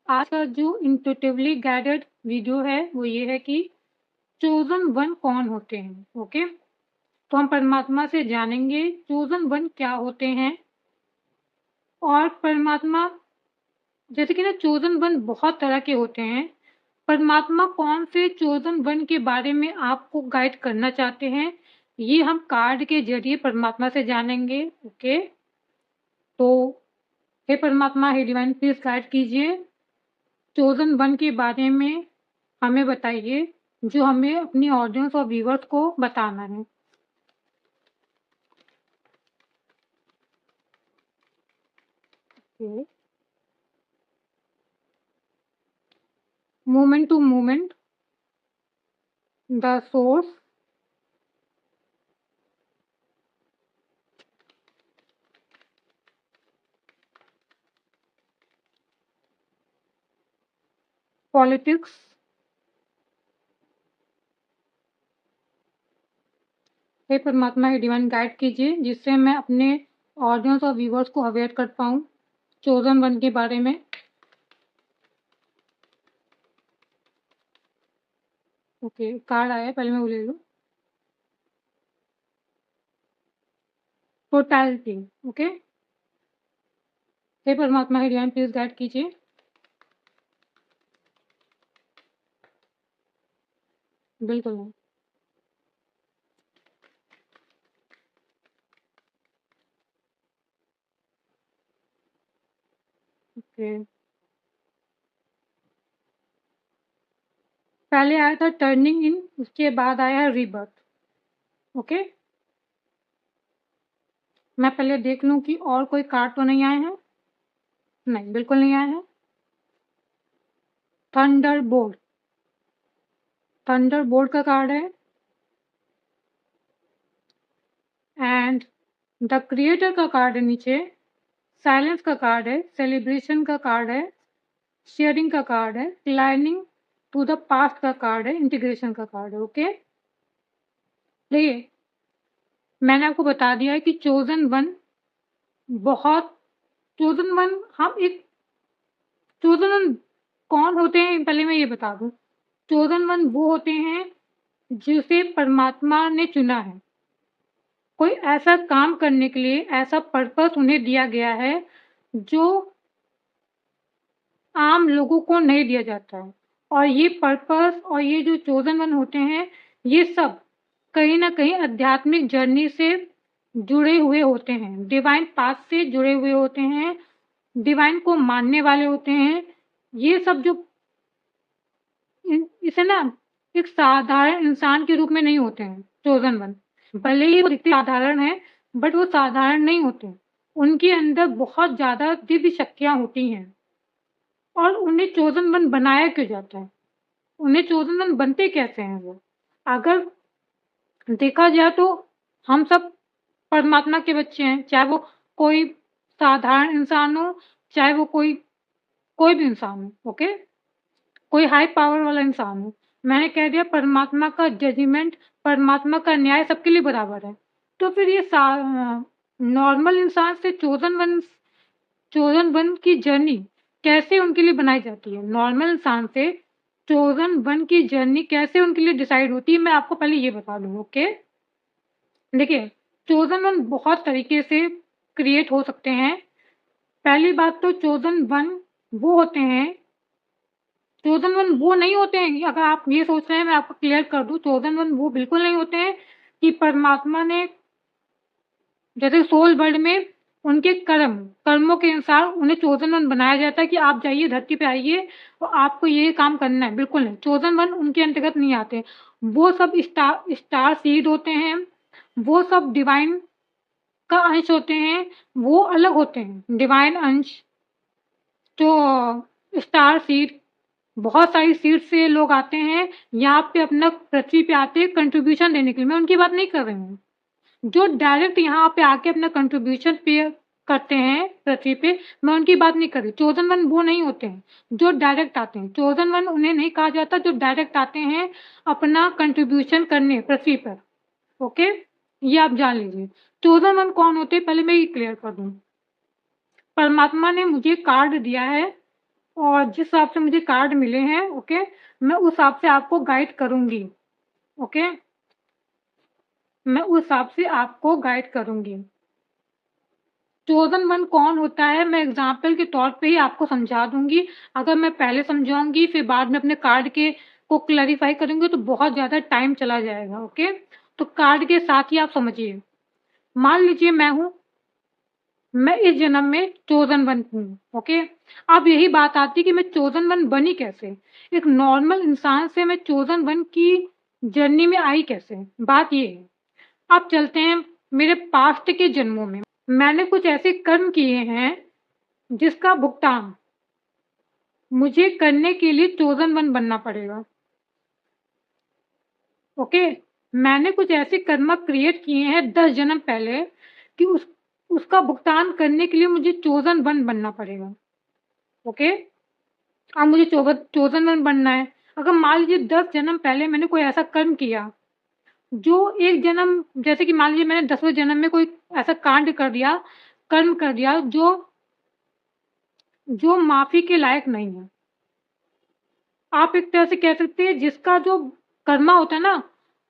आज का जो इंट्यूटिवली गाइडेड वीडियो है वो ये है कि चोजन वन कौन होते हैं। ओके, तो हम परमात्मा से जानेंगे चोजन वन क्या होते हैं। और परमात्मा जैसे कि ना चोजन वन बहुत तरह के होते हैं। परमात्मा कौन से चोजन वन के बारे में आपको गाइड करना चाहते हैं, ये हम कार्ड के जरिए परमात्मा से जानेंगे। ओके, तो हे परमात्मा, हे डिवाइन, प्लीज गाइड कीजिए, चोजन वन के बारे में हमें बताइए जो हमें अपनी ऑडियंस और व्यूअर्स को बताना है। Moment to moment the source politics हे परमात्मा, हे डिवाइन, गाइड कीजिए जिससे मैं अपने ऑडियंस और व्यूअर्स को अवेयर कर पाऊँ चोजन वन के बारे में। ओके, कार्ड आया है, पहले मैं वो ले लूँ। टोटलिटी। ओके, हे परमात्मा, हे डिवाइन, प्लीज गाइड कीजिए। बिल्कुल नहीं। ओके, पहले आया था टर्निंग इन, उसके बाद आया है रीबर्थ। ओके, मैं पहले देख लूं कि और कोई कार्ड तो नहीं आए हैं। नहीं, बिल्कुल नहीं आए हैं। थंडर बोल्ट, थंडर बोल्ट का कार्ड है। एंड द क्रिएटर का कार्ड है नीचे। साइलेंस का कार्ड है। सेलिब्रेशन का कार्ड है। शेयरिंग का कार्ड है। प्लानिंग टू द पास्ट का कार्ड है। इंटीग्रेशन का कार्ड है। ओके, देखिए, मैंने आपको बता दिया है कि चोजन वन बहुत चोजन वन हम एक चोजन वन कौन होते हैं, पहले मैं ये बता दूं। चोजन वन वो होते हैं जिसे परमात्मा ने चुना है। कोई ऐसा काम करने के लिए ऐसा पर्पस उन्हें दिया गया है जो आम लोगों को नहीं दिया जाता है। और ये पर्पस और ये जो चोजन वन होते हैं, ये सब कहीं ना कहीं आध्यात्मिक जर्नी से जुड़े हुए होते हैं, डिवाइन पाथ से जुड़े हुए होते हैं, डिवाइन को मानने वाले होते हैं। ये सब जो इसे ना एक साधारण इंसान के रूप में नहीं होते हैं चोजन वन। भले ही वो दिखते साधारण है, बट वो साधारण नहीं होते। उनके अंदर बहुत ज्यादा दिव्य शक्तियां होती हैं। और उन्हें चोजन वन बनाया क्यों जाता है, उन्हें चोजन वन बनते कैसे हैं वो, अगर देखा जाए तो हम सब परमात्मा के बच्चे हैं। चाहे वो कोई साधारण इंसान हो, चाहे वो कोई कोई भी इंसान हो। ओके, कोई हाई पावर वाला इंसान हो। मैंने कह दिया परमात्मा का जजमेंट, परमात्मा का न्याय सबके लिए बराबर है। तो फिर ये नॉर्मल इंसान से चोजन वन की जर्नी कैसे उनके लिए बनाई जाती है, नॉर्मल इंसान से चोजन वन की जर्नी कैसे उनके लिए डिसाइड होती है, मैं आपको पहले ये बता दूं। ओके, देखिए, चोजन वन बहुत तरीके से क्रिएट हो सकते हैं। पहली बात तो चोजन वन वो होते हैं, चोजन वन वो नहीं होते हैं, अगर आप ये सोच रहे हैं, मैं आपको क्लियर कर दूं, चोजन वन वो बिल्कुल नहीं होते हैं कि परमात्मा ने जैसे सोल वर्ल्ड में उनके कर्मों के अनुसार उन्हें चोजन वन बनाया जाता है कि आप जाइए, धरती पे आइए और आपको ये काम करना है। बिल्कुल नहीं, चोजन वन उनके अंतर्गत नहीं आते। वो सब स्टार सीड होते हैं, वो सब डिवाइन का अंश होते हैं, वो अलग होते हैं। डिवाइन अंश जो स्टार सीड, बहुत सारी सीट से लोग आते हैं यहाँ पे, अपना पृथ्वी पे आते हैं कंट्रीब्यूशन देने के लिए। मैं उनकी बात नहीं कर रही हूँ जो डायरेक्ट यहाँ पे आके अपना कंट्रीब्यूशन पे करते हैं पृथ्वी पे, मैं उनकी बात नहीं कर रही। चोजन वन वो नहीं होते हैं जो डायरेक्ट आते हैं। चोजन वन उन्हें नहीं कहा जाता जो डायरेक्ट आते हैं अपना कंट्रीब्यूशन करने पृथ्वी पर। ओके, ये आप जान लीजिए। चोजन वन कौन होते हैं, पहले मैं ये क्लियर कर दूं। परमात्मा ने मुझे कार्ड दिया है और जिस हिसाब से मुझे कार्ड मिले हैं, ओके, मैं उस हिसाब से आपको गाइड करूँगी, ओके, मैं उस हिसाब से आपको गाइड करूँगी। चोज़न वन कौन होता है, मैं एग्ज़ाम्पल के तौर पे ही आपको समझा दूँगी। अगर मैं पहले समझाऊँगी फिर बाद में अपने कार्ड के को क्लैरिफ़ाई करूँगी तो बहुत ज़्यादा टाइम चला जाएगा, ओके? तो कार्ड के साथ ही आप समझिए। मान लीजिए मैं इस जन्म में चोज़न वन हूँ, ओके? अब यही बात आती है कि मैं चोज़न वन बनी कैसे? एक नॉर्मल इंसान से मैं चोज़न वन की जर्नी में आई कैसे? बात ये है। अब चलते हैं मेरे पास्ट के जन्मों में। मैंने कुछ ऐसे कर्म किए हैं जिसका भुगतान मुझे करने के लिए चोज़न वन बनना पड़ेगा, ओके? मैंने कुछ ऐसे कर्म क्रिएट किए हैं 10 जन्म पहले कि उसका भुगतान करने के लिए मुझे चोज़न वन बनना पड़ेगा, ओके? अब मुझे चोज़न वन बनना है। अगर मान लीजिए 10 जन्म पहले मैंने कोई ऐसा कर्म किया, जो एक जन्म जैसे कि मान लीजिए मैंने 10वें जन्म में कोई ऐसा कांड कर दिया, कर्म कर दिया जो माफ़ी के लायक नहीं है। आप एक तरह से कह सकते हैं जिसका जो कर्मा होता है ना,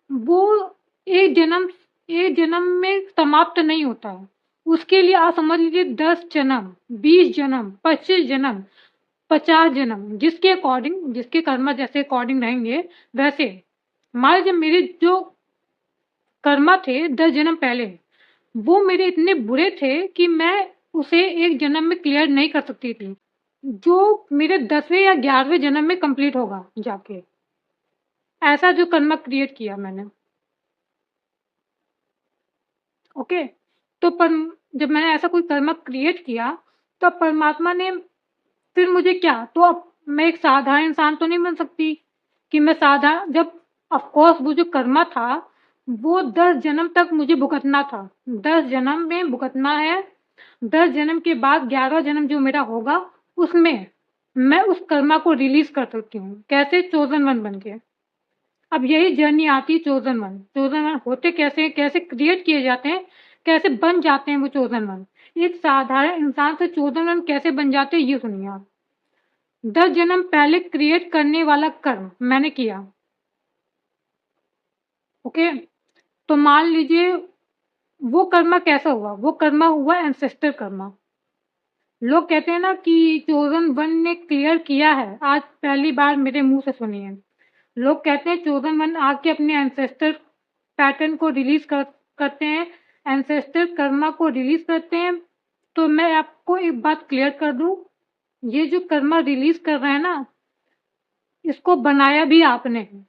वो एक जन्म एक जन्म में समाप्त नहीं होता है। उसके लिए आप समझ लीजिए 10 जन्म, 20 जन्म, 25 जन्म, 50 जन्म, जिसके कर्मा जैसे अकॉर्डिंग रहेंगे वैसे। मान लीजिए मेरे जो कर्मा थे 10 जन्म पहले, वो मेरे इतने बुरे थे कि मैं उसे एक जन्म में क्लियर नहीं कर सकती थी, जो मेरे 10वें या 11वें जन्म में कंप्लीट होगा जाके। ऐसा जो कर्म क्रिएट किया मैंने, ओके? तो पर जब मैंने ऐसा कोई कर्म क्रिएट किया, तो परमात्मा ने फिर मुझे क्या, तो अब मैं एक साधारण इंसान तो नहीं बन सकती कि मैं साधारण जब ऑफ कोर्स वो जो कर्म था, वो 10 जन्म तक मुझे भुगतना था। 10 जन्म में भुगतना है, 10 जन्म के बाद 11वां जन्म जो मेरा होगा, उसमें मैं उस कर्म को रिलीज़ कर सकती हूँ। कैसे? चोज़न वन बन के। अब यही जर्नी आती है चोज़न वन। चोज़न वन होते कैसे हैं, कैसे क्रिएट किए जाते हैं, कैसे बन जाते हैं वो चोज़न वन। एक साधारण इंसान से चोज़न वन कैसे बन जाते हैं, ये सुनिए आप। 10 जन्म पहले क्रिएट करने वाला कर्म मैंने किया, ओके? तो मान लीजिए वो कर्म कैसा हुआ? वो कर्म हुआ एंसेस्टर कर्म। लोग कहते हैं ना कि चोज़न वन ने क्लियर किया है, आज पहली बार मेरे मुँह से सुनिए। लोग कहते हैं चोज़न वन आके अपने एंसेस्टर पैटर्न को रिलीज़ करते हैं, एंसेस्टर कर्मा को रिलीज़ करते हैं। तो मैं आपको एक बात क्लियर कर दूँ, ये जो कर्मा रिलीज़ कर रहे हैं ना, इसको बनाया भी आपने है।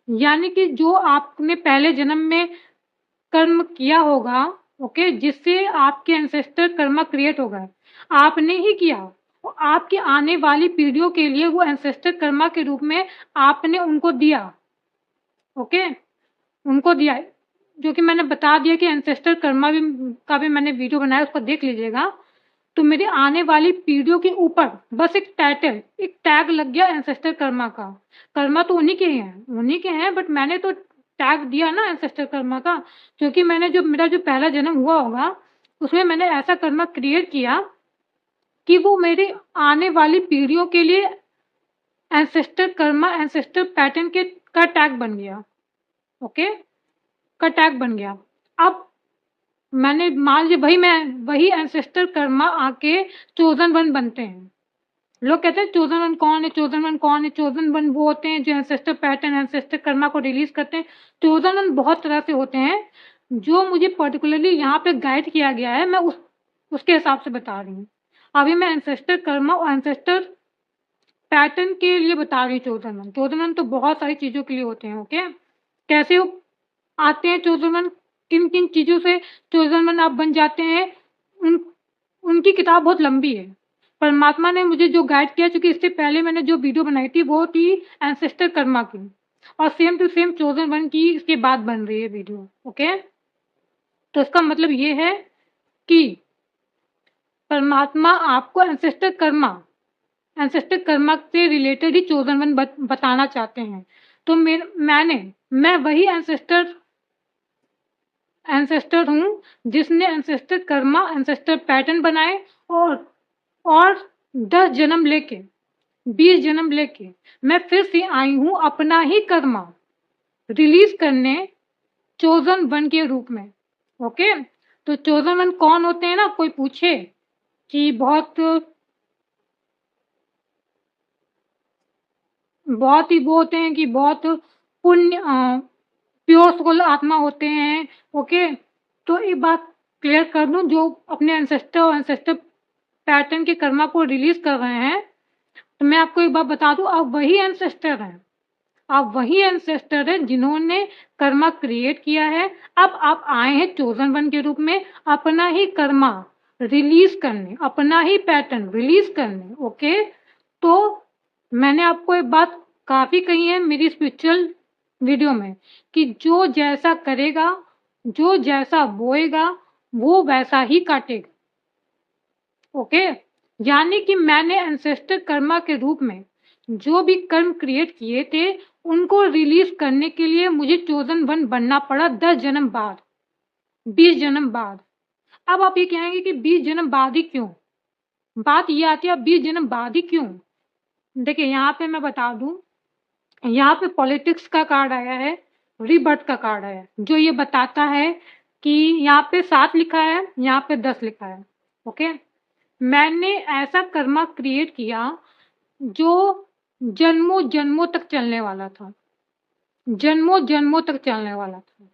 यानी कि जो आपने पहले जन्म में कर्म किया होगा, ओके, जिससे आपके एंसेस्टर कर्मा क्रिएट हो गए, आपने ही किया। और आपकी आने वाली पीढ़ियों के लिए वो एंसेस्टर कर्मा के रूप में आपने उनको दिया, ओके? उनको दिया है, जो कि मैंने बता दिया कि एंसेस्टर कर्मा का भी मैंने वीडियो बनाया, उसको देख लीजिएगा। तो मेरी आने वाली पीढ़ियों के ऊपर बस एक टाइटल, एक टैग लग गया एंसेस्टर कर्मा का। कर्मा तो उन्हीं के हैं, बट मैंने तो टैग दिया ना एंसेस्टर कर्मा का, क्योंकि मेरा जो पहला जन्म हुआ होगा, उसमें मैंने ऐसा कर्मा क्रिएट किया कि वो मेरी आने वाली पीढ़ियों के लिए एंसेस्टर कर्मा, एंसेस्टर पैटर्न का टैग बन गया, ओके? का टैग बन गया। अब मैंने मान लीजिए वही एंसेस्टर कर्मा आके चोज़न वन बनते हैं। लोग कहते हैं चोज़न वन कौन है? चोज़न वन कौन है? चोज़न वन वो होते हैं जो एंसेस्टर पैटर्न, एंसेस्टर कर्मा को रिलीज़ करते हैं। चोज़न वन बहुत तरह से होते हैं, जो मुझे पर्टिकुलरली यहाँ पे गाइड किया गया है, मैं उसके हिसाब से बता रही हूँ। अभी मैं एंसेस्टर कर्मा और एंसेस्टर पैटर्न के लिए बता रही हूँ चोज़न वन। चोज़न वन तो बहुत सारी चीज़ों के लिए होते हैं, ओके? कैसे आते हैं चोज़न वन, किन-किन चीज़ों से चोज़न वन आप बन जाते हैं, उन उनकी किताब बहुत लंबी है। परमात्मा ने मुझे जो गाइड किया, चूँकि इससे पहले मैंने जो वीडियो बनाई थी वो थी एंसेस्टर कर्मा की, और same to same chosen one की इसके बाद बन रही है वीडियो, ओके? तो इसका मतलब ये है कि परमात्मा आपको एंसेस्टर कर्मा से रिलेटेड ही चोज़न वन बताना चाहते हैं। तो मैं वही एंसेस्टर हूँ जिसने एंसेस्टर कर्मा, एंसेस्टर पैटर्न बनाए और 10 जन्म लेके 20 जन्म लेके मैं फिर से आई हूँ अपना ही कर्मा रिलीज करने चोजन वन के रूप में। ओके, तो चोजन वन कौन होते हैं ना, कोई पूछे कि बहुत ही वो होते हैं कि बहुत पुण्य प्योर सोल आत्मा होते हैं। ओके, तो एक बात क्लियर कर दूं, जो अपने एंसेस्टर पैटर्न के कर्मा को रिलीज कर रहे हैं, तो मैं आपको एक बात बता दूं, आप वही एंसेस्टर हैं, आप वही एंसेस्टर हैं जिन्होंने कर्मा क्रिएट किया है। अब आप आए हैं चोजन वन के रूप में अपना ही कर्मा रिलीज करने, अपना ही पैटर्न रिलीज करने। ओके, तो मैंने आपको एक बात काफी कही है मेरी स्पिरिचुअल वीडियो में कि जो जैसा करेगा, जो जैसा बोएगा, वो वैसा ही काटेगा। ओके, यानी कि मैंने एंसेस्टर कर्मा के रूप में जो भी कर्म क्रिएट किए थे, उनको रिलीज करने के लिए मुझे चोजन वन बनना पड़ा 10 जन्म बाद, 20 जन्म बाद। अब आप ये कहेंगे कि 20 जन्म बाद ही क्यों? बात ये आती है, अब 20 जन्म बाद ही क्यों? देखिए, यहाँ पे मैं बता दूं, यहाँ पे पॉलिटिक्स का कार्ड आया है, रीबर्थ का कार्ड आया है, जो ये बताता है कि यहाँ पे 7 लिखा है, यहाँ पे 10 लिखा है। ओके, मैंने ऐसा कर्मा क्रिएट किया जो जन्मों जन्मों तक चलने वाला था, जन्मों जन्मों तक चलने वाला था।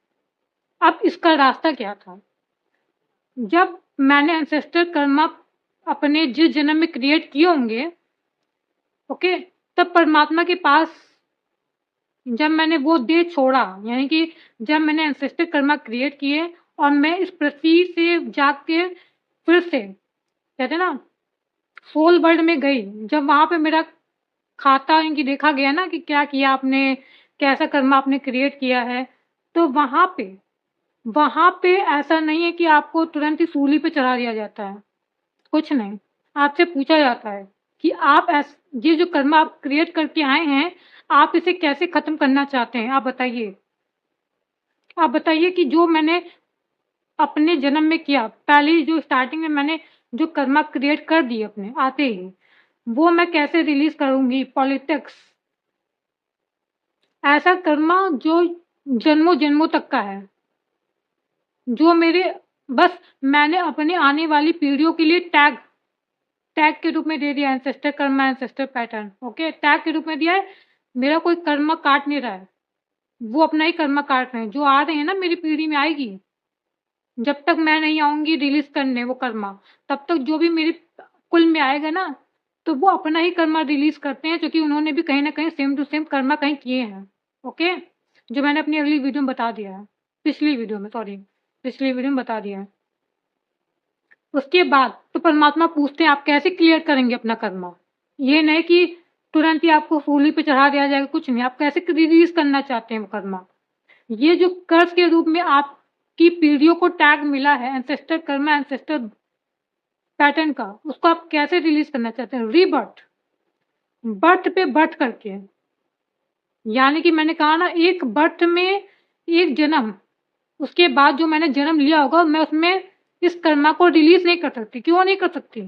अब इसका रास्ता क्या था? जब मैंने एंसेस्टर कर्मा अपने जिस जन्म में क्रिएट किए होंगे, ओके, तब परमात्मा के पास जब मैंने वो देह छोड़ा, यानी कि जब मैंने एंसेस्टर कर्मा क्रिएट किए और मैं इस पृथ्वी से जाग के फिर से कहते ना सोल वर्ल्ड में गई, जब वहां पे मेरा खाता इनकी देखा गया ना कि क्या किया आपने, कैसा कर्मा आपने क्रिएट किया है, तो वहां पे ऐसा नहीं है कि आपको तुरंत ही सूली पे चढ़ा दिया जाता है। कुछ नहीं, आपसे पूछा जाता है कि आप ये जो कर्मा आप क्रिएट करके आए हैं, आप इसे कैसे खत्म करना चाहते हैं? आप बताइए, आप बताइए कि जो मैंने अपने जन्म में किया, पहले ही जो स्टार्टिंग में मैंने जो कर्मा क्रिएट कर दिए अपने आते ही, वो मैं कैसे रिलीज करूंगी? पॉलिटिक्स, ऐसा कर्मा जो जन्मों जन्मों तक का है, जो मेरे बस मैंने अपने आने वाली पीढ़ियों के लिए टैग टैग के रूप में दे दिया, ancestor Karma, ancestor pattern. Okay, tag के रूप में दिया है। मेरा कोई कर्मा काट नहीं रहा है, वो अपना ही कर्मा काट रहे हैं। जो आ रहे हैं ना, मेरी पीढ़ी में आएगी, जब तक मैं नहीं आऊंगी रिलीज करने वो कर्मा, तब तक जो भी मेरे कुल में आएगा ना, तो वो अपना ही कर्मा रिलीज करते हैं, क्योंकि उन्होंने भी कहीं ना कहीं सेम टू सेम कर्मा कहीं किए हैं। ओके, जो मैंने अपनी अगली वीडियो में बता दिया है, पिछली वीडियो में बता दिया है। उसके बाद तो परमात्मा पूछते हैं आप कैसे क्लियर करेंगे अपना कर्मा? ये नहीं कि तुरंत ही आपको सूली पे चढ़ा दिया जाएगा, कुछ नहीं, आप कैसे रिलीज करना चाहते हैं वो कर्मा? ये जो कर्ज के रूप में आपकी पीढ़ियों को टैग मिला है, एंसेस्टर कर्मा, एंसेस्टर पैटर्न का, उसको आप कैसे रिलीज करना चाहते हैं? रीबर्थ, बर्थ पे बर्थ करके, यानी कि मैंने कहा ना, एक बर्थ में एक जन्म, उसके बाद जो मैंने जन्म लिया होगा, मैं उसमें इस कर्मा को रिलीज नहीं कर सकती। क्यों नहीं कर सकती?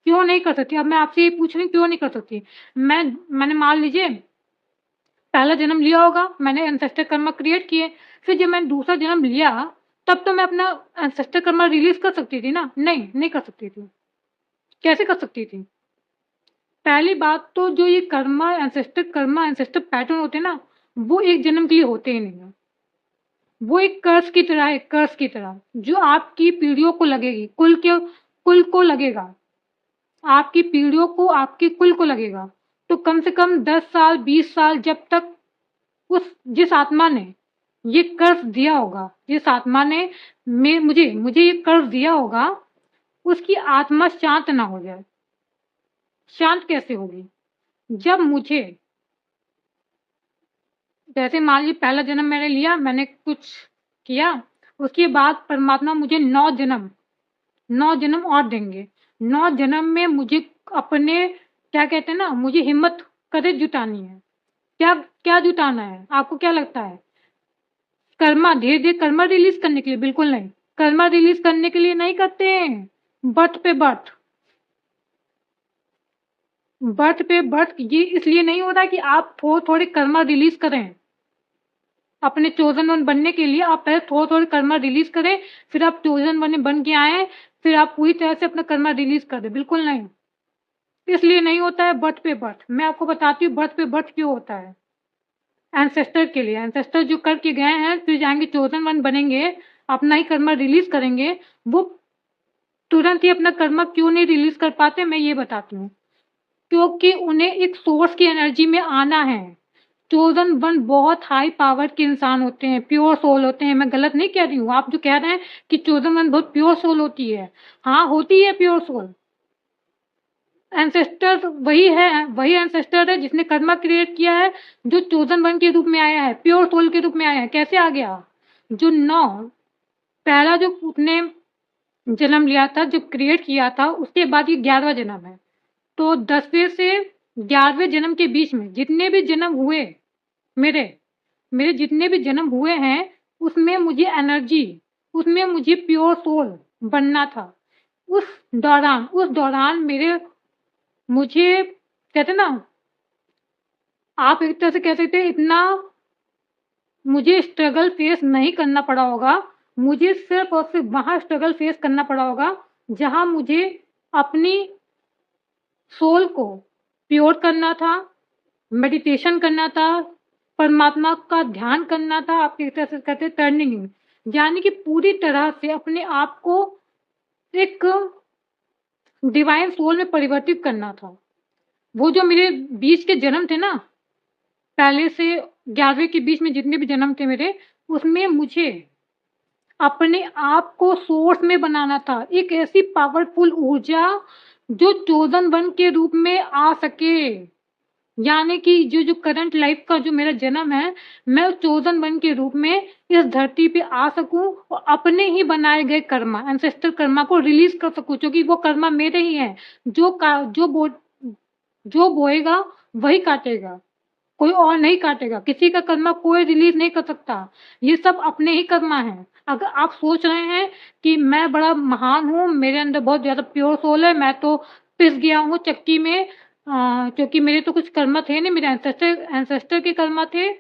क्यों नहीं कर सकती? अब मैं आपसे ये पूछ रही हूँ, क्यों नहीं कर सकती? मैंने मान लीजिए पहला जन्म लिया होगा, मैंने एंसेस्टर कर्मा क्रिएट किए, फिर जब मैंने दूसरा जन्म लिया, तब तो मैं अपना एंसेस्टर कर्मा रिलीज कर सकती थी ना? नहीं कर सकती थी। कैसे कर सकती थी? पहली बात तो जो ये कर्मा, एंसेस्टर पैटर्न होते हैं ना, वो एक जन्म के लिए होते ही नहीं है। वो एक कर्ज की तरह है, कर्ज की तरह, जो आपकी पीढ़ियों को लगेगी, कुल को लगेगा, आपकी पीढ़ियों को, आपके कुल को लगेगा। तो कम से कम 10 साल, 20 साल, जब तक जिस आत्मा ने ये कर्ज दिया होगा, जिस आत्मा ने मुझे ये कर्ज दिया होगा, उसकी आत्मा शांत ना हो जाए। शांत कैसे होगी? जब मुझे, जैसे मान लीजिए पहला जन्म मैंने लिया, मैंने कुछ किया, उसके बाद परमात्मा मुझे 9 जन्म और देंगे। 9 जन्म में मुझे अपने, क्या कहते हैं ना, मुझे हिम्मत करेज जुटानी है। क्या जुटाना है? आपको क्या लगता है? कर्मा, धीरे धीरे कर्मा रिलीज करने के लिए? बिल्कुल नहीं, कर्मा रिलीज करने के लिए नहीं करते हैं, बर्थ पे बर्थ। बर्थ पे बर्थ ये इसलिए नहीं होता कि आप थोड़े-थोड़े कर्मा रिलीज़ करें। अपने चोज़न वन बनने के लिए आप पहले थोड़े-थोड़े कर्मा रिलीज़ करें, फिर आप चोज़न वन बन के आएँ, फिर आप पूरी तरह से अपना कर्मा रिलीज़ कर दें, बिल्कुल नहीं। इसलिए नहीं होता है बर्थ पे बर्थ। मैं आपको बताती हूँ बर्थ पे बर्थ क्यों होता है। एंसेस्टर के लिए, एंसेस्टर जो करके गए हैं, फिर जाएँगे चोज़न वन बनेंगे, अपना ही कर्मा रिलीज़ करेंगे, वो तुरंत ही अपना कर्मा क्यों नहीं रिलीज़ कर पाते, मैं ये बताती हूँ। क्योंकि उन्हें एक सोर्स की एनर्जी में आना है। चोज़न वन बहुत हाई पावर के इंसान होते हैं, प्योर सोल होते हैं, मैं गलत नहीं कह रही हूँ। आप जो कह रहे हैं कि चोज़न वन बहुत प्योर सोल होती है, हाँ, होती है प्योर सोल। एंसेस्टर वही एंसेस्टर है जिसने कर्मा क्रिएट किया है, जो चोज़न वन के रूप में आया है, प्योर सोल के रूप में आया है। कैसे आ गया? जो 9 पहला जो उसने जन्म लिया था, जो क्रिएट किया था, उसके बाद ये 11वां जन्म है। तो 10वें से 11वें जन्म के बीच में जितने भी जन्म हुए मेरे मेरे जितने भी जन्म हुए हैं, उसमें मुझे एनर्जी, उसमें मुझे प्योर सोल बनना था। उस दौरान मुझे कहते हैं ना, आप एक तरह से कह सकते हैं इतना मुझे स्ट्रगल फेस नहीं करना पड़ा होगा। मुझे सिर्फ़ और सिर्फ़ वहाँ स्ट्रगल फेस करना पड़ा होगा, जहाँ मुझे अपनी सोल को प्योर करना था, मेडिटेशन करना था, परमात्मा का ध्यान करना था, आप एक तरह से कहते हैं टर्निंग इन, यानी कि पूरी तरह से अपने आप को एक डिवाइन सोल में परिवर्तित करना था। वो जो मेरे बीच के जन्म थे ना, पहले से 11वें के बीच में जितने भी जन्म थे मेरे, उसमें मुझे अपने आप को सोर्स में बनाना था। एक ऐसी पावरफुल ऊर्जा जो चोज़न वन के रूप में आ सके। यानी कि जो करंट लाइफ़ का जो मेरा जन्म है, मैं चोज़न वन के रूप में इस धरती पे आ सकूँ और अपने ही बनाए गए कर्मा, एंसेस्टर कर्मा को रिलीज़ कर सकूँ, क्योंकि वो कर्मा मेरे ही हैं। जो बोएगा वही काटेगा, कोई और नहीं काटेगा। किसी का कर्मा कोई रिलीज़ नहीं कर सकता। ये सब अपने ही कर्मा हैं। अगर आप सोच रहे हैं कि मैं बड़ा महान हूँ, मेरे अंदर बहुत ज़्यादा प्योर सोल है, मैं तो पिस गया हूँ चक्की में, क्योंकि मेरे तो कुछ कर्मा थे नहीं, मेरे एंसेस्टर के कर्मा थे।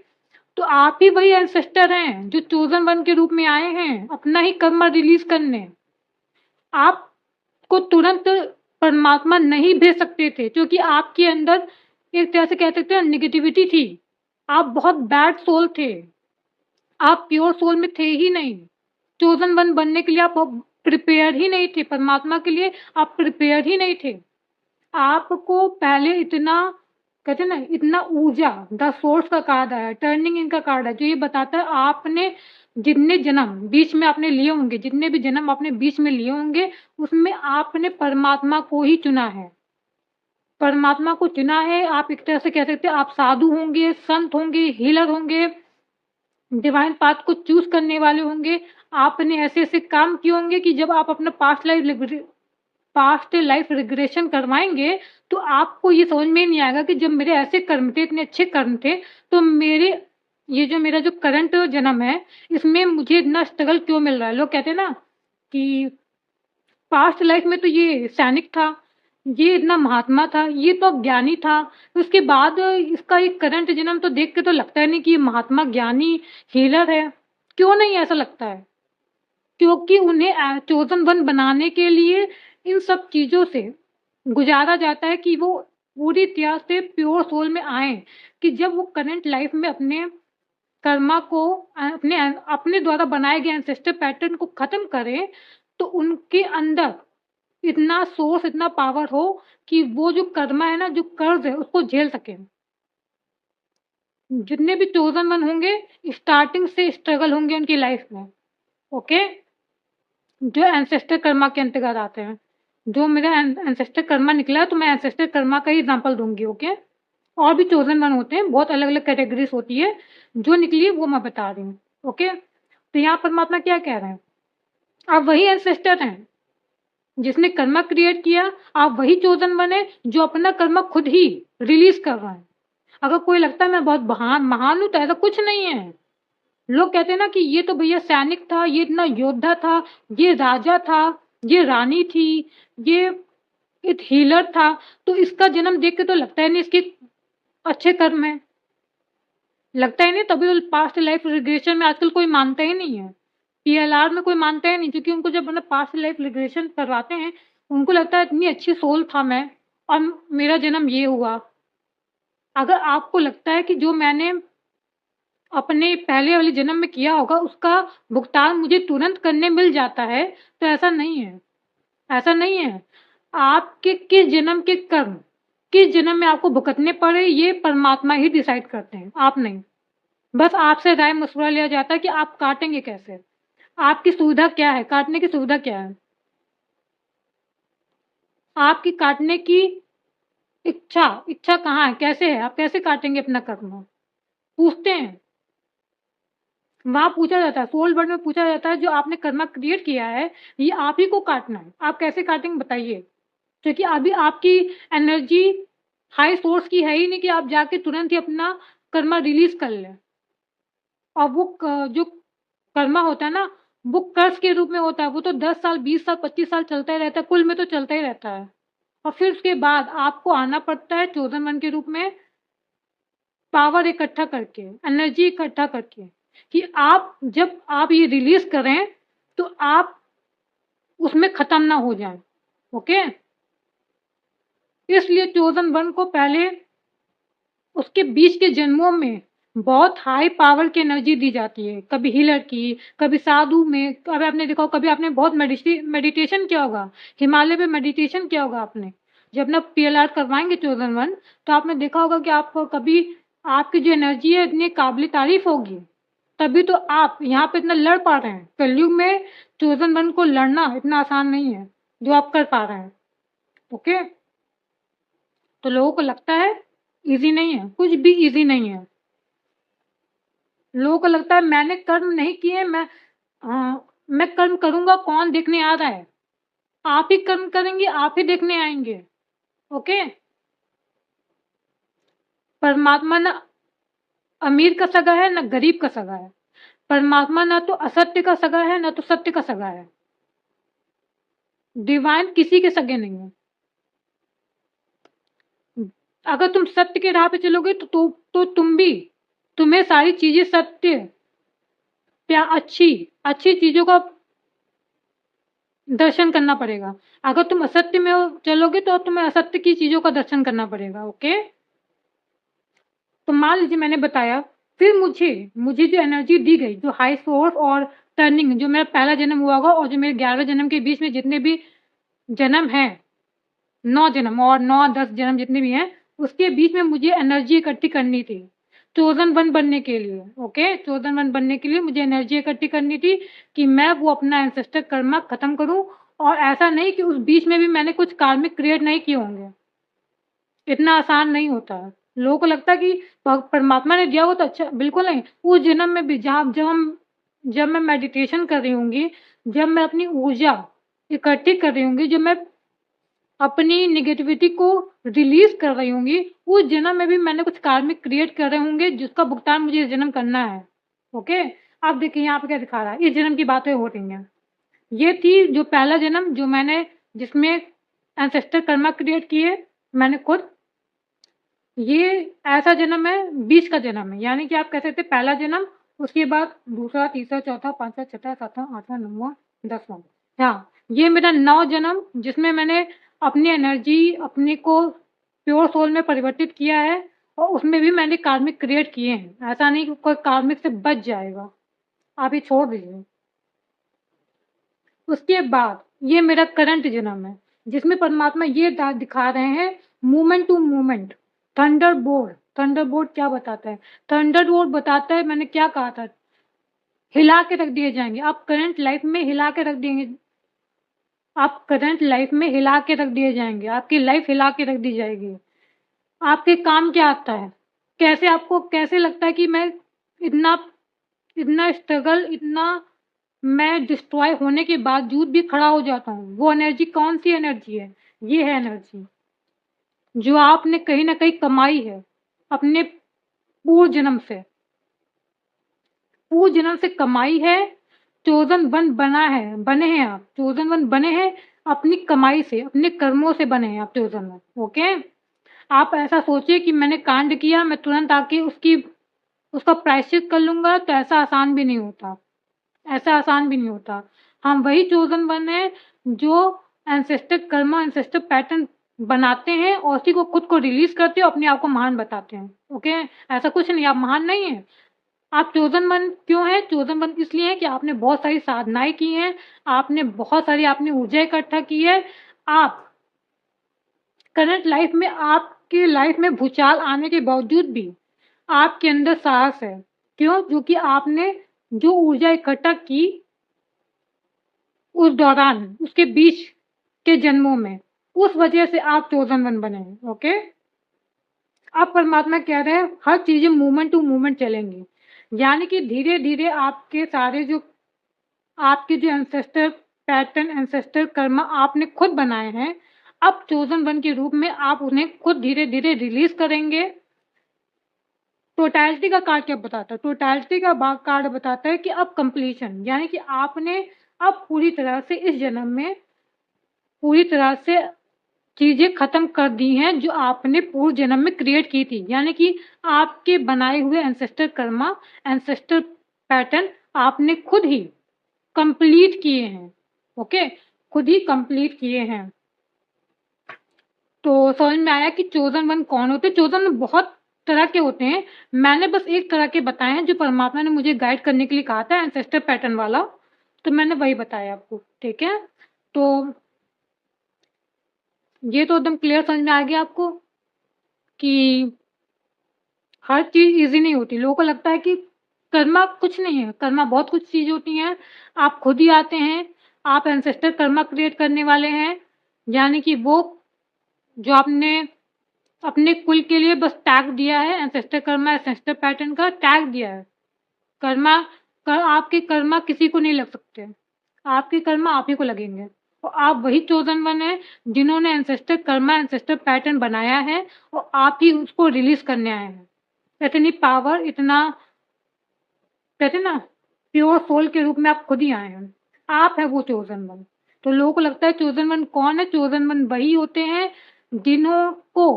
तो आप ही वही एंसेस्टर हैं, जो चोज़न वन के रूप में आए हैं, अपना ही कर्मा रिलीज़ करने। आपको तुरंत परमात्मा नहीं भेज सकते थे, क्योंकि आपके अंदर एक तरह से कह सकते हैं नेगेटिविटी थी। आप बहुत बैड सोल थे। आप प्योर सोल में थे ही नहीं। चोज़न वन बनने के लिए आप प्रिपेयर ही नहीं थे, परमात्मा के लिए आप प्रिपेयर ही नहीं थे। आपको पहले इतना कहते हैं ना, इतना ऊर्जा, द सोर्स का कार्ड आया, टर्निंग इन का कार्ड है, जो ये बताता है आपने जितने जन्म बीच में आपने लिए होंगे, जितने भी जन्म आपने बीच में लिए होंगे, उसमें आपने परमात्मा को ही चुना है। परमात्मा को चुना है, आप एक तरह से कह सकते हैं आप साधु होंगे, संत होंगे, हीलर होंगे, डिवाइन पाथ को चूज़ करने वाले होंगे। आपने ऐसे-ऐसे काम किए होंगे कि जब आप अपना पास्ट लाइफ रिग्रेशन करवाएँगे, तो आपको ये समझ में ही नहीं आएगा कि जब मेरे ऐसे कर्म थे, इतने अच्छे कर्म थे, तो मेरा जो करंट जन्म है, इसमें मुझे इतना स्ट्रगल क्यों मिल रहा है? लोग कहते हैं ना कि पास्ट लाइफ में तो ये सैनिक था, ये इतना महात्मा था, ये तो ज्ञानी था, उसके बाद इसका एक करंट जन्म तो देख के तो लगता ही नहीं कि ये महात्मा, ज्ञानी, हीलर है। क्यों नहीं ऐसा लगता है? क्योंकि उन्हें चोज़न वन बनाने के लिए इन सब चीज़ों से गुज़ारा जाता है कि वो पूरी तरह से प्योर सोल में आएँ, कि जब वो करंट लाइफ़ में अपने कर्मा को अपने द्वारा बनाए गए एंसेस्टर पैटर्न को ख़त्म करें, तो उनके अंदर इतना सोर्स, इतना पावर हो कि वो जो कर्मा है ना, जो कर्ज़ है, उसको झेल सकें। जितने भी चोज़न वन होंगे, स्टार्टिंग से स्ट्रगल होंगे उनकी लाइफ़ में, ओके? जो एंसेस्टर कर्मा के अंतर्गत आते हैं। जो मेरा एंसेस्टर कर्मा निकला है, तो मैं एंसेस्टर कर्मा का ही एग्ज़ाम्पल दूँगी, ओके? और भी चोज़न वन होते हैं, बहुत अलग-अलग कैटेगरीज़ होती है, जो निकली है वो मैं बता रही हूँ, ओके? तो यहाँ परमात्मा क्या कह रहे हैं? आप वही एंसेस्टर हैं, जिसने कर्मा क्रिएट किया, आप वही चोज़न वन हैं, जो अपना कर्मा खुद ही रिलीज़ कर रहे हैं। अगर कोई लगता है मैं बहुत महान हूँ, तो ऐसा कुछ नहीं है। लोग कहते हैं ना कि ये तो भैया सैनिक था, ये इतना योद्धा था, ये राजा था, ये रानी थी, ये एक हीलर था, तो इसका जन्म देख के तो लगता ही नहीं इसके अच्छे कर्म हैं। लगता ही नहीं, तभी तो पास्ट लाइफ रिग्रेशन में आजकल कोई मानता ही नहीं है। पीएलआर में कोई मानता ही नहीं, क्योंकि उनको जब मतलब पास्ट लाइफ रिग्रेशन करवाते हैं, उनको लगता है इतनी अच्छी सोल था मैं और मेरा जन्म ये हुआ। अगर आपको लगता है कि जो मैंने अपने पहले वाले जन्म में किया होगा उसका भुगतान मुझे तुरंत करने मिल जाता है, तो ऐसा नहीं है। ऐसा नहीं है। आपके किस जन्म के कर्म, किस जन्म में आपको भुगतने पड़े, ये परमात्मा ही डिसाइड करते हैं, आप नहीं। बस आपसे राय मशवरा लिया जाता है कि आप काटेंगे कैसे, आपकी सुविधा क्या है, काटने की सुविधा क्या है, आपकी काटने की इच्छा इच्छा कहाँ है, कैसे है, आप कैसे काटेंगे अपना कर्म, पूछते हैं। वहाँ पूछा जाता है, सोल वर्ल्ड में पूछा जाता है, जो आपने कर्म क्रिएट किया है, ये आप ही को काटना है, आप कैसे काटेंगे बताइए? क्योंकि अभी आपकी एनर्जी हाई सोर्स की है ही नहीं कि आप जाके तुरंत ही अपना कर्मा रिलीज कर लें। और वो जो कर्मा होता है ना, वो कर्ज के रूप में होता है, वो तो 10 साल 20 साल 25 साल चलता ही रहता है, कुल में तो चलता ही रहता है। और फिर उसके बाद आपको आना पड़ता है चोदन मन के रूप में, पावर इकट्ठा करके, एनर्जी इकट्ठा करके, कि आप जब आप ये रिलीज करें तो आप उसमें खत्म ना हो जाए। ओके, इसलिए चोदन वन को पहले उसके बीच के जन्मों में बहुत हाई पावर की एनर्जी दी जाती है, कभी हीलर की, कभी साधु में। कभी आपने देखा कभी आपने बहुत मेडिटेशन किया होगा, हिमालय में मेडिटेशन किया होगा आपने, जब ना पीएलआर करवाएंगे चोदन वन, तो आपने देखा होगा कि आप कभी आपकी जो एनर्जी है इतनी काबिल तारीफ होगी, तभी तो आप यहाँ पे इतना लड़ पा रहे हैं। कलयुग में चोदन वन को लड़ना इतना आसान नहीं है जो आप कर पा रहे हैं। ओके, तो लोगों को लगता है इजी नहीं है, कुछ भी इजी नहीं है। लोगों को लगता है मैंने कर्म नहीं किए, मैं कर्म करूंगा, कौन देखने आ रहा है? आप ही कर्म करेंगे, आप ही देखने आएंगे। ओके, परमात्मा ना अमीर का सगा है ना गरीब का सगा है, परमात्मा ना तो असत्य का सगा है ना तो सत्य का सगा है। डिवाइन किसी के सगे नहीं है। अगर तुम सत्य के राह पे चलोगे तो तुम भी, तुम्हें सारी चीजें सत्य, अच्छी अच्छी चीजों का दर्शन करना पड़ेगा। अगर तुम असत्य में चलोगे तो तुम्हें असत्य की चीजों का दर्शन करना पड़ेगा। ओके, तो मान लीजिए मैंने बताया, फिर मुझे मुझे जो एनर्जी दी गई, जो हाई सोर्स और टर्निंग, जो मेरा पहला जन्म हुआ होगा और जो मेरे 11वें जन्म के बीच में जितने भी जन्म हैं, 9 जन्म और 9-10 जन्म जितने भी हैं, उसके बीच में मुझे एनर्जी इकट्ठी करनी थी चोदन वन बनने के लिए। ओके, चोदन वन बनने के लिए मुझे एनर्जी इकट्ठी करनी थी कि मैं वो अपना एंसेस्टर कर्म खत्म करूं, और ऐसा नहीं कि उस बीच में भी मैंने कुछ कार्मिक क्रिएट नहीं किए होंगे। इतना आसान नहीं होता है। लोगों को लगता है कि परमात्मा ने दिया हो तो अच्छा, बिल्कुल नहीं। उस जन्म में भी जब मैं मेडिटेशन कर रही होंगी, जब मैं अपनी ऊर्जा इकट्ठी कर रही होंगी, जब मैं अपनी नेगेटिविटी को रिलीज कर रही होंगी, उस जन्म में भी मैंने कुछ कार्मिक क्रिएट कर रहे होंगे जिसका भुगतान मुझे इस जन्म करना है। ओके, आप देखिए यहाँ पे क्या दिखा रहा है, इस जन्म की बातें हो रही हैं। ये थी जो पहला जन्म जो मैंने, जिसमें एंसेस्टर कर्मा क्रिएट किए मैंने खुद। ये ऐसा जन्म है, बीच का जन्म है, यानी कि आप कह सकते पहला जन्म, उसके बाद दूसरा, तीसरा, चौथा, पांचवा, छठा, सातवां, आठवां, नौवां, 10वां। हाँ, ये मेरा 9 जन्म, जिसमें मैंने अपनी एनर्जी अपने को प्योर सोल में परिवर्तित किया है, और उसमें भी मैंने कार्मिक क्रिएट किए हैं। ऐसा नहीं कि कोई कार्मिक से बच जाएगा, आप ये छोड़ दीजिए। उसके बाद ये मेरा करंट जन्म है, जिसमें परमात्मा ये दिखा रहे हैं, movement to movement, thunderbolt. Thunderbolt क्या बताता है? थंडरबोल्ट बताता है, मैंने क्या कहा था, हिला के रख दिए जाएंगे। आप करंट लाइफ में हिला के रख देंगे, आप करंट लाइफ में हिला के रख दिए जाएंगे, आपकी लाइफ हिला के रख दी जाएगी। आपके काम क्या आता है, कैसे आपको कैसे लगता है कि मैं इतना इतना स्ट्रगल, इतना मैं डिस्ट्रॉय होने के बावजूद भी खड़ा हो जाता हूँ। वो एनर्जी कौन सी एनर्जी है? ये है एनर्जी जो आपने कहीं ना कहीं कमाई है अपने पूर्व जन्म से, पूर्व जन्म से कमाई है। चोदन वन बना है, बने हैं आप, चोदन वन बने हैं। अपनी कमाई से, अपने कर्मों से बने हैं आप चोज़न वन, ओके? आप ऐसा सोचिए कि मैंने कांड किया, मैं तुरंत आके उसका प्रायश्चित कर लूँगा, तो ऐसा आसान भी नहीं होता, ऐसा आसान भी नहीं होता। हम वही चोज़न वन हैं जो एंसेस्टर कर्मा, एंसेस्टर पैटर्न बनाते हैं और उसी को खुद को रिलीज़ करते हैं और अपने आप को महान बताते हैं, ओके? ऐसा कुछ नहीं, आप महान नहीं हैं। आप चोज़न वन क्यों हैं? चोज़न वन इसलिए हैं कि आपने बहुत सारी साधनाएँ की हैं, आपने बहुत सारी आपने ऊर्जा इकट्ठा की है। आप करंट लाइफ़ में आपकी लाइफ़ में भूचाल आने के बावजूद भी आपके अंदर साहस है। क्यों? क्योंकि आपने जो ऊर्जा इकट्ठा की उस दौरान, उसके बीच के जन्मों में, उस वजह से आप चोज़न वन बने हैं, ओके? अब परमात्मा कह रहे हैं हर चीज़ें मूवमेंट टू मूवमेंट चलेंगी। यानी कि धीरे-धीरे आपके सारे जो आपके जो एंसेस्टर पैटर्न, एंसेस्टर कर्म आपने खुद बनाए हैं, अब चोज़न वन के रूप में आप उन्हें खुद धीरे-धीरे रिलीज़ करेंगे। टोटैलिटी का कार्ड क्या बताता है? टोटैलिटी का कार्ड बताता है कि अब कंप्लीशन, यानी कि आपने अब पूरी तरह से इस जन्म में पूरी तरह से चीज़ें ख़त्म कर दी हैं जो आपने पूर्व जन्म में क्रिएट की थी। यानी कि आपके बनाए हुए एंसेस्टर कर्मा, एंसेस्टर पैटर्न आपने खुद ही कंप्लीट किए हैं, ओके? खुद ही कंप्लीट किए हैं। तो समझ में आया कि चोज़न वन कौन होते हैं। चोज़न वन बहुत तरह के होते हैं। मैंने बस एक तरह के बताए हैं जो परमात्मा ने मुझे गाइड करने के लिए कहा था, एंसेस्टर पैटर्न वाला, तो मैंने वही बताया आपको, ठीक है? तो ये तो एकदम क्लियर समझ में आ गया आपको कि हर चीज़ ईज़ी नहीं होती। लोगों को लगता है कि कर्मा कुछ नहीं है, कर्मा बहुत कुछ चीज़ होती हैं। आप खुद ही आते हैं, आप एंसेस्टर कर्मा क्रिएट करने वाले हैं, यानी कि वो जो आपने अपने कुल के लिए बस टैग दिया है, एंसेस्टर कर्मा, एंसेस्टर पैटर्न का टैग दिया है। कर्मा आपके कर्मा किसी को नहीं लग सकते। आपके कर्मा आप ही को लगेंगे। और आप वही चोज़न वन हैं जिन्होंने एंसेस्टर कर्मा, एंसेस्टर पैटर्न बनाया है और आप ही उसको रिलीज़ करने आए हैं। इतनी पावर, इतना कहते हैं ना प्योर सोल के रूप में आप खुद ही आए हैं। आप हैं वो चोज़न वन। तो लोगों को लगता है चोज़न वन कौन है? चोज़न वन वही होते हैं जिन्हों को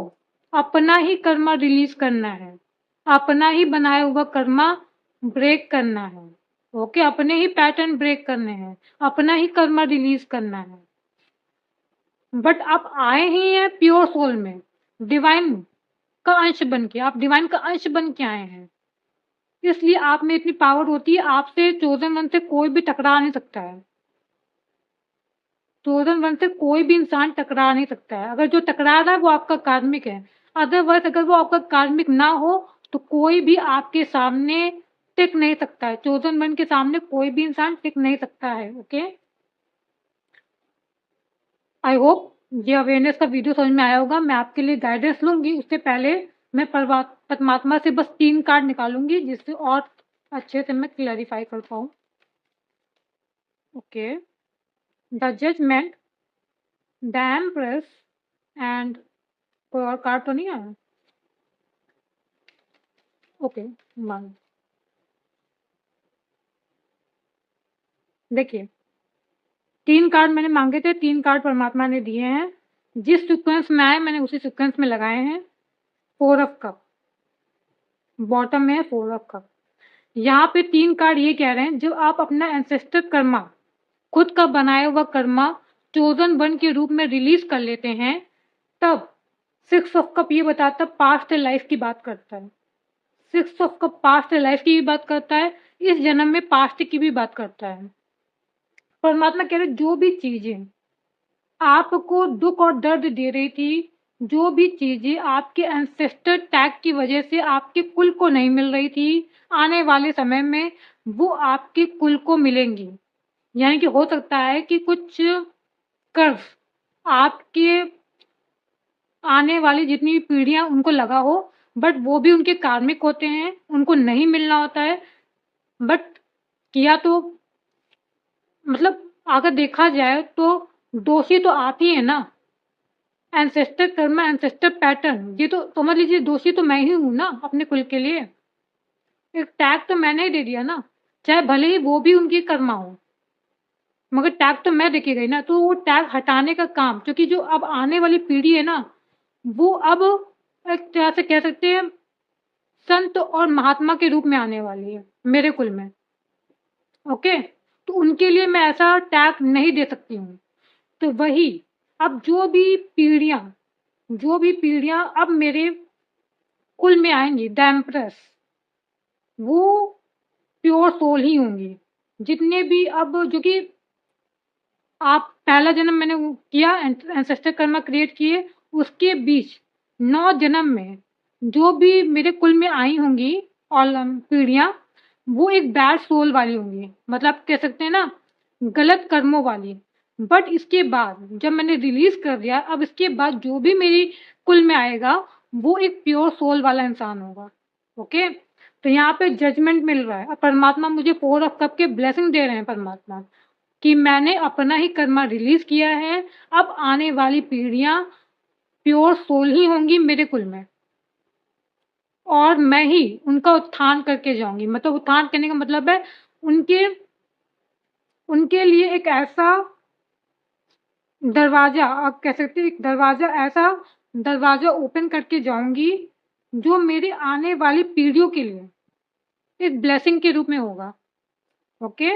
अपना ही कर्मा रिलीज़ करना है, अपना ही बनाया हुआ कर्मा ब्रेक करना है, ओके? अपने ही पैटर्न ब्रेक करने हैं, अपना ही कर्मा रिलीज़ करना है। बट आप आए ही हैं प्योर सोल में, डिवाइन का अंश बन के, आप डिवाइन का अंश बन के आए हैं। इसलिए आप में इतनी पावर होती है, आपसे चोज़न वन से कोई भी टकरा नहीं सकता है। चोज़न वन से कोई भी इंसान टकरा नहीं सकता है। अगर जो टकरा रहा है वो आपका कार्मिक है। अदरवाइज़ अगर वो आपका कार्मिक ना हो तो कोई भी आपके सामने टिक नहीं सकता है। चोज़न वन के सामने कोई भी इंसान टिक नहीं सकता है, ओके? आई होप ये अवेयरनेस का वीडियो समझ में आया होगा। मैं आपके लिए गाइडेंस लूँगी, उससे पहले मैं परमात्मा से बस 3 कार्ड निकालूँगी जिससे और अच्छे से मैं क्लैरिफ़ाई कर पाऊँ। Okay, the judgement, the empress and कोई और कार्ड तो नहीं आया? ओके, मान देखिए 3 कार्ड मैंने माँगे थे, 3 कार्ड परमात्मा ने दिए हैं। जिस सीक्वेंस में आए मैंने उसी सीक्वेंस में लगाए हैं। 4 ऑफ कप, बॉटम में है 4 ऑफ कप। यहाँ पे 3 कार्ड ये कह रहे हैं जब आप अपना एंसेस्टर कर्मा, खुद का बनाया हुआ कर्मा चोज़न वन के रूप में रिलीज़ कर लेते हैं, तब 6 ऑफ कप ये बताता है पास्ट लाइफ़ की बात करता है। 6 ऑफ कप पास्ट लाइफ़ की भी बात करता है, इस जन्म में पास्ट की भी बात करता है। परमात्मा कह रहे जो भी चीज़ें आपको दुःख और दर्द दे रही थी, जो भी चीज़ें आपके एंसेस्टर टैग की वजह से आपके कुल को नहीं मिल रही थी, आने वाले समय में वो आपके कुल को मिलेंगी। यानी कि हो सकता है कि कुछ कर्ज़ आपके आने वाली जितनी भी पीढ़ियाँ उनको लगा हो, बट वो भी उनके कार्मिक होते हैं, उनको नहीं मिलना होता है। बट किया तो मतलब अगर देखा जाए तो दोषी तो आप ही हैं ना। एंसेस्टर कर्मा, एंसेस्टर पैटर्न, ये तो समझ लीजिए दोषी तो मैं ही हूँ ना अपने कुल के लिए। एक टैग तो मैंने ही दे दिया ना, चाहे भले ही वो भी उनकी कर्मा हो। मगर टैग तो मैं देके गई ना, तो वो टैग हटाने का काम, क्योंकि जो अब आने वाली पीढ़ी है ना, वो अब एक तरह से कह सकते हैं संत और महात्मा के रूप में आने वाली है मेरे कुल में। ओके, तो उनके लिए मैं ऐसा टैग नहीं दे सकती हूँ। तो वही, अब जो भी पीढ़ियां अब मेरे कुल में आएंगी, द एम्प्रेस, वो प्योर सोल ही होंगी। जितने भी अब, जो कि आप पहला जन्म मैंने वो किया, एंसेस्टर कर्मा क्रिएट किए, उसके बीच 9 जन्म में जो भी मेरे कुल में आई होंगी और पीढ़ियां, वो एक बैड सोल वाली होंगी, मतलब कह सकते हैं ना गलत कर्मों वाली। बट इसके बाद जब मैंने रिलीज कर दिया, अब इसके बाद जो भी मेरी कुल में आएगा, वो एक प्योर सोल वाला इंसान होगा। ओके, तो यहाँ पे जजमेंट मिल रहा है, और परमात्मा मुझे 4 ऑफ कप के ब्लेसिंग दे रहे हैं परमात्मा, कि मैंने अपना ही कर्मा रिलीज किया है। अब आने वाली पीढ़ियां प्योर सोल ही होंगी मेरे कुल में, और मैं ही उनका उत्थान करके जाऊंगी। मतलब उत्थान करने का मतलब है उनके उनके लिए एक ऐसा दरवाजा, आप कह सकते हैं एक दरवाजा, ऐसा दरवाजा ओपन करके जाऊंगी जो मेरे आने वाली पीढ़ियों के लिए एक ब्लेसिंग के रूप में होगा। ओके,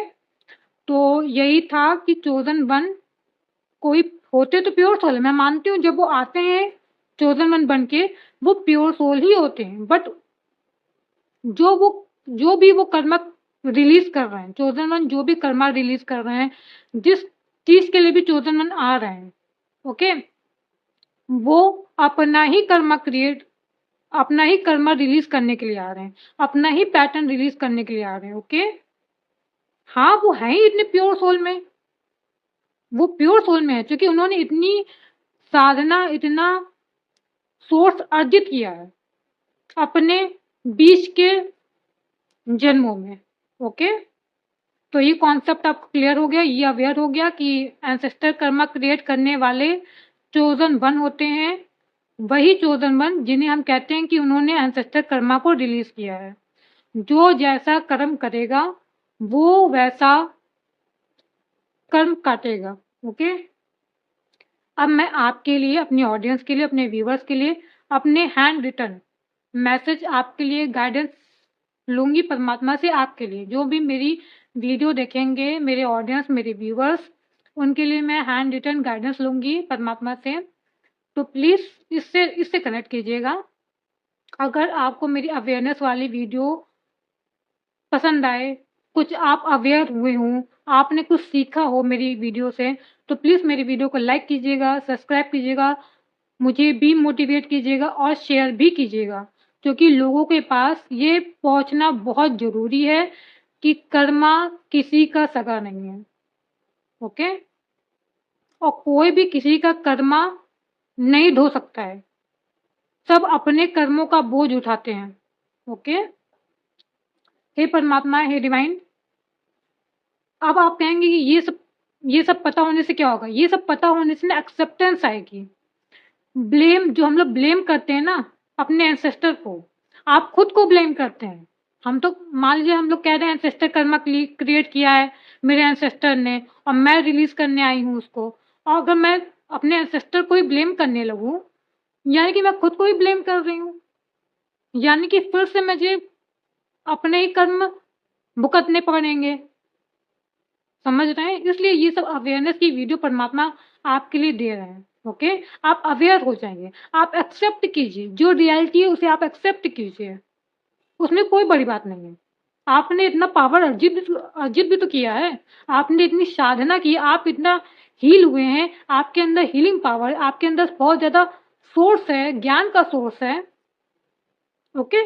तो यही था कि चोजन वन कोई होते तो प्योर सोल है, मैं मानती हूँ जब वो आते हैं चोजन वन बन के, वो प्योर सोल ही होते हैं। बट जो वो जो भी वो कर्मा रिलीज कर रहे हैं, चोजन वन जो भी कर्मा रिलीज कर रहे हैं, जिस चीज के लिए भी चोजन वन आ रहे हैं, ओके, वो अपना ही कर्मा क्रिएट, अपना ही कर्मा रिलीज करने के लिए आ रहे हैं, अपना ही पैटर्न रिलीज करने के लिए आ रहे हैं। ओके, हाँ, वो है ही इतने प्योर सोल में, वो प्योर सोल में है, क्योंकि उन्होंने इतनी साधना, इतना सोर्स अर्जित किया है अपने बीच के जन्मों में। ओके, तो ये कॉन्सेप्ट आपको क्लियर हो गया, ये अवेयर हो गया कि एंसेस्टर कर्मा क्रिएट करने वाले चोजन वन होते हैं, वही चोजन वन जिन्हें हम कहते हैं कि उन्होंने एंसेस्टर कर्मा को रिलीज किया है। जो जैसा कर्म करेगा, वो वैसा कर्म काटेगा। ओके, अब मैं आपके लिए, अपनी ऑडियंस के लिए, अपने व्यूवर्स के लिए अपने हैंड रिटन मैसेज आपके लिए गाइडेंस लूंगी परमात्मा से। आपके लिए जो भी मेरी वीडियो देखेंगे, मेरे ऑडियंस, मेरे व्यूवर्स, उनके लिए मैं हैंड रिटन गाइडेंस लूंगी परमात्मा से। तो प्लीज इससे कनेक्ट कीजिएगा। अगर आपको मेरी अवेयरनेस वाली वीडियो पसंद आए, कुछ आप अवेयर हुए हों, आपने कुछ सीखा हो मेरी वीडियो से, तो प्लीज मेरी वीडियो को लाइक कीजिएगा, सब्सक्राइब कीजिएगा, मुझे भी मोटिवेट कीजिएगा और शेयर भी कीजिएगा, क्योंकि लोगों के पास ये पहुंचना बहुत जरूरी है कि कर्मा किसी का सगा नहीं है। ओके, और कोई भी किसी का कर्मा नहीं धो सकता है, सब अपने कर्मों का बोझ उठाते हैं। ओके, हे परमात्मा, हे डिवाइन, अब आप कहेंगे कि ये सब पता होने से क्या होगा? ये सब पता होने से ना एक्सेप्टेंस आएगी। ब्लेम, जो हम लोग ब्लेम करते हैं ना अपने एंसेस्टर को, आप खुद को ब्लेम करते हैं। हम तो मान लीजिए हम लोग कह रहे हैं एंसेस्टर कर्मा क्रिएट किया है मेरे एंसेस्टर ने, और मैं रिलीज करने आई हूँ उसको, और अगर मैं अपने एंसेस्टर को ही ब्लेम करने लगूं, यानी कि मैं खुद को ही ब्लेम कर रही हूँ, यानी कि फिर से मुझे अपने ही कर्म भुगतने पड़ेंगे। समझ रहे हैं? इसलिए ये सब अवेयरनेस की वीडियो परमात्मा आपके लिए दे रहे हैं। ओके, आप अवेयर हो जाएंगे, आप एक्सेप्ट कीजिए, जो रियलिटी है उसे आप एक्सेप्ट कीजिए, उसमें कोई बड़ी बात नहीं है। आपने इतना पावर अर्जित भी तो किया है, आपने इतनी साधना की, आप इतना हील हुए हैं, आपके अंदर हीलिंग पावर, आपके अंदर बहुत ज्यादा सोर्स है, ज्ञान का सोर्स है। ओके,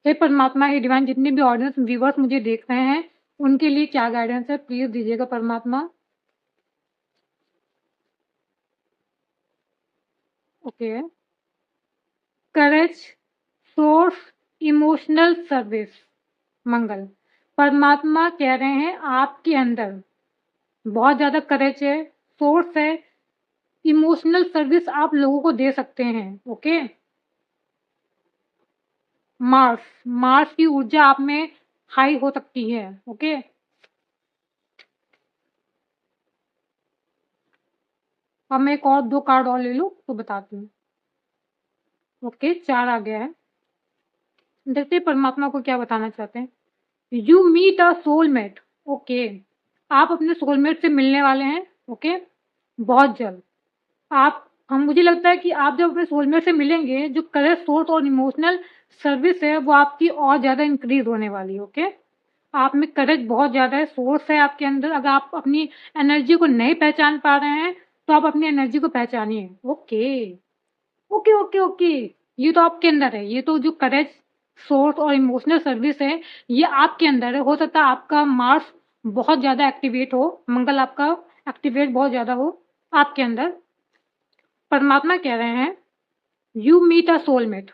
हे परमात्मा, हे डिवाइन, जितने भी ऑडियंस व्यूवर्स मुझे देख रहे हैं, उनके लिए क्या गाइडेंस है प्लीज दीजिएगा परमात्मा। ओके, करेज, सोर्स, इमोशनल सर्विस, मंगल। परमात्मा कह रहे हैं आपके अंदर बहुत ज्यादा करेज है, सोर्स है, इमोशनल सर्विस आप लोगों को दे सकते हैं। ओके, मार्स, मार्स की ऊर्जा आप में हाई हो सकती है। ओके, अब मैं एक और 2 कार्ड और ले लूँ तो बताती हूँ। ओके, 4 आ गया है। देखते हैं परमात्मा को क्या बताना चाहते हैं। You meet a soulmate. Okay, आप अपने सोलमेट से मिलने वाले हैं। ओके, बहुत जल्द। आप हम मुझे लगता है कि आप जब अपने सोलमेट से मिलेंगे, जो करेज, सोर्स और इमोशनल सर्विस है वो आपकी और ज़्यादा इंक्रीज़ होने वाली है। ओके, आप में करेज बहुत ज़्यादा है, सोर्स है आपके अंदर। अगर आप अपनी एनर्जी को नहीं पहचान पा रहे हैं, तो आप अपनी एनर्जी को पहचानिए। Okay, okay, okay, okay. ये तो आपके अंदर है। ये तो जो करेज, सोर्स और इमोशनल सर्विस है, ये आपके अंदर है। हो सकता है आपका मार्स बहुत ज़्यादा एक्टिवेट हो, मंगल आपका एक्टिवेट बहुत ज़्यादा हो आपके अंदर। परमात्मा कह रहे हैं, यू मीट अ सोलमेट,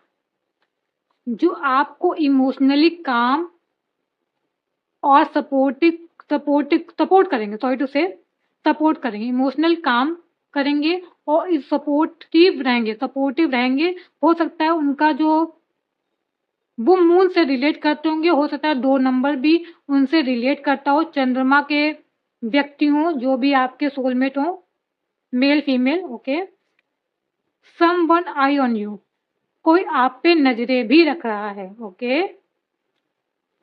जो आपको इमोशनली काम और सपोर्ट करेंगे, सॉरी टू से, सपोर्ट करेंगे, इमोशनल काम करेंगे और इस सपोर्टिव रहेंगे। हो सकता है उनका जो वो मून से रिलेट करते होंगे, हो सकता है 2 नंबर भी उनसे रिलेट करता हो, चंद्रमा के व्यक्ति हों, जो भी आपके सोलमेट हों, male female. Okay, someone I on you, कोई आप पे नजरें भी रख रहा है। ओके,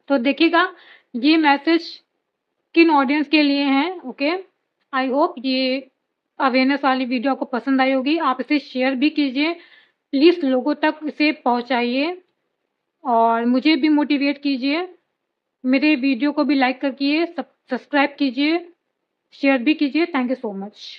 तो देखिएगा ये मैसेज किन ऑडियंस के लिए हैं। ओके, आई होप ये अवेयरनेस वाली वीडियो आपको पसंद आई होगी। आप इसे शेयर भी कीजिए, प्लीज़ लोगों तक इसे पहुंचाइए और मुझे भी मोटिवेट कीजिए। मेरे वीडियो को भी लाइक कर कीजिए, सब्सक्राइब कीजिए, शेयर भी कीजिए। Thank you so much.